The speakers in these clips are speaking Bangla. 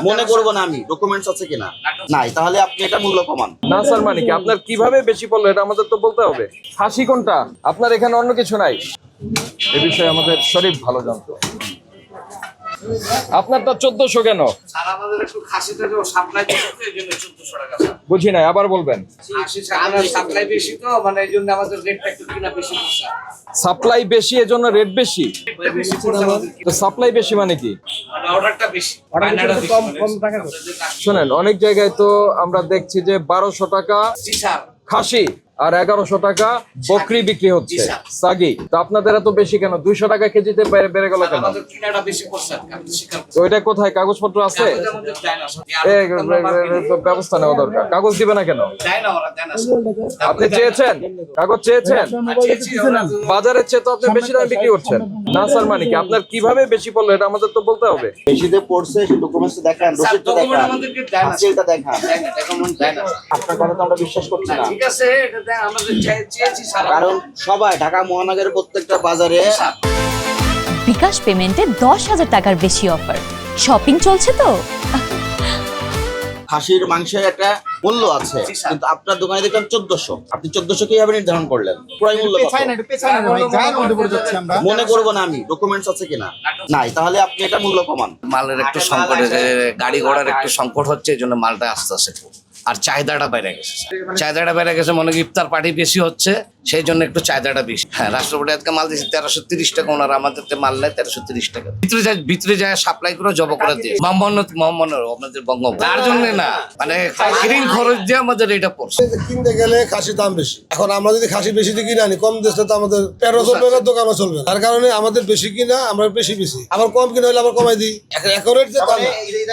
মনে করবো না আমি ডকুমেন্টস আছে কিনা নাই, তাহলে আপনি এটা মূল্য কমান। না স্যার, মানে কি আপনার কিভাবে বেশি পড়লো এটা আমাদের তো বলতে হবে। খাসি কোনটা আপনার এখানে, অন্য কিছু নাই? এ বিষয়ে আমাদের শরীফ ভালো জানতো। আপনারটা 1400 কেন? স্যার আমাদের একটু খাসিতে যে সাপ্লাই বেশি তো এই জন্য 1400 টাকা স্যার। বুঝি নাই, আবার বলবেন। খাসি ছাগলের সাপ্লাই বেশি তো মানে এই জন্য আমাদের রেটটা একটু কিনা বেশি পড়ছে। সাপ্লাই বেশি এজন্য রেট বেশি। বেশি পড়ছে আমাদের, তো সাপ্লাই বেশি মানে কি? মানে অর্ডারটা বেশি, বায়নাটা বেশি, কম টাকা। শোনেন, অনেক জায়গায় তো আমরা দেখছি যে 1200 টাকা জি স্যার। খাসি আর 1100 টাকা বকরি বিক্রি হচ্ছে জি স্যার। সাগি। তো আপনাদের এত বেশি কেন? 200 টাকা কেজিতে বেড়ে গেল কেন? আমাদের কিনাটা বেশি পড়ছে, আমি তো স্বীকার করছি। তো এটা কোথায় কাগজপত্র আছে? কাগজের মধ্যে দেয় না স্যার। ব্যবস্থা নেওয়া দরকার। কাগজ দিবে না কেন? দেয় না ওরা, দেয় না স্যার। আপনি চেয়েছেন, কাগজ চেয়েছেন? চেয়েছি ওরা তো- বাজারের চেয়ে তো আপনি বেশি দামে বিক্রি করছেন। না স্যার, মানে কি আপনার কিভাবে বেশি পড়লো এটা আমাদের তো বলতে হবে। বেশিতে পড়ছে সেই ডকুমেন্টস দেখান, স্যার, রসিদটা document দেখান, আমাদেরকে দেয় না হাসিলটা দেখান। দেয় না, document দেয় না স্যার। আপনার কথা তো আমরা বিশ্বাস করছি না, ঠিক আছে, এটা দেয়, আমাদের চেয়েছি স্যার। কারণ সবাই ঢাকা মহানগরের প্রত্যেকটা বাজারে স্যার, বিকাশ পেমেন্টে 10,000 টাকার বেশি অফার। শপিং চলছে তো। খাসির মাংসের একটা মূল্য আছে, জি, স্যার। কিন্তু আপনার দোকানে দেখলাম 1400। আপনি 1400 কিভাবে নির্ধারণ করলেন? পুরাই মূল্য কত? মনে করবো না আমি ডকুমেন্টস আছে কিনা নাই, তাহলে আপনি এটা মূল্য কমান। মালের একটু সংকট, যে গাড়ি ঘোড়ার একটু সংকট হচ্ছে, এই জন্য মালটা আস্তে আস্তে আর চাহিদাটা বেড়ে গেছে স্যার। চাহিদাটা বেড়ে গেছে, মনে হয় ইফতার পার্টি বেশি হচ্ছে, সেই জন্য একটু চাহিদাটা বেশি। হ্যাঁ, রাষ্ট্রপতি আজকে মাল দিয়েছে 1330 টাকা, ওনারা আমাদের মাল নেয় 1330 টাকা। ভিতরে যায় সাপ্লাই করে জব করে দিয়ে মোহাম্মদ আপনাদের বঙ্গবন্ধু, তার জন্য না, মানে কিরিং খরচ দিয়ে আমাদের এটা পড়ছে। কিনতে গেলে খাসির দাম বেশি। এখন আমরা যদি খাসি বেশি দিয়ে কিনে আনি, কম দেশে তো আমাদের পেটও চলবে না, দোকানও চলবে না। তার কারণে আমাদের বেশি কিনা, আমরা বেশি আবার কম কিনা হলে আবার কমাই দিই। একরেট যে দাম না।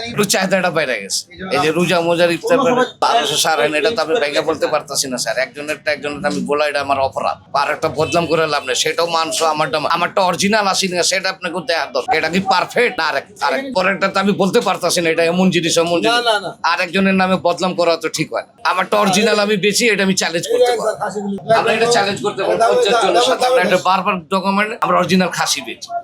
একটু চাহিদাটা বেড়ে গেছে। এই যে রোজা মোজার ইফতার 1200 সাড়ে এটা তো আমি ভেঙে বলতে পারতাছি না স্যার। একজনের আমি বলা এটা আমার অপরাধ, আর একটা বদনাম করে লাভ নেই। সেটাও মানছো, আমারটা অরিজিনাল আসি না, সেটা আপনাকে দেওয়ার দরকার। এটা কি পারফেক্ট? আরেক পরেরটা তো আমি বলতে পারতাছি না এটা এমন জিনিস এমন জিনিস। না। আরেকজনের নামে বদনাম করা তো ঠিক হয় না। আমারটা অরিজিনাল, আমি বেশি, এটা আমি চ্যালেঞ্জ করতে পারি। আমরা এটা চ্যালেঞ্জ করতে পারি, আমরা এটা বারবার ডকুমেন্ট, আমরা অরিজিনাল খাসি বেচি।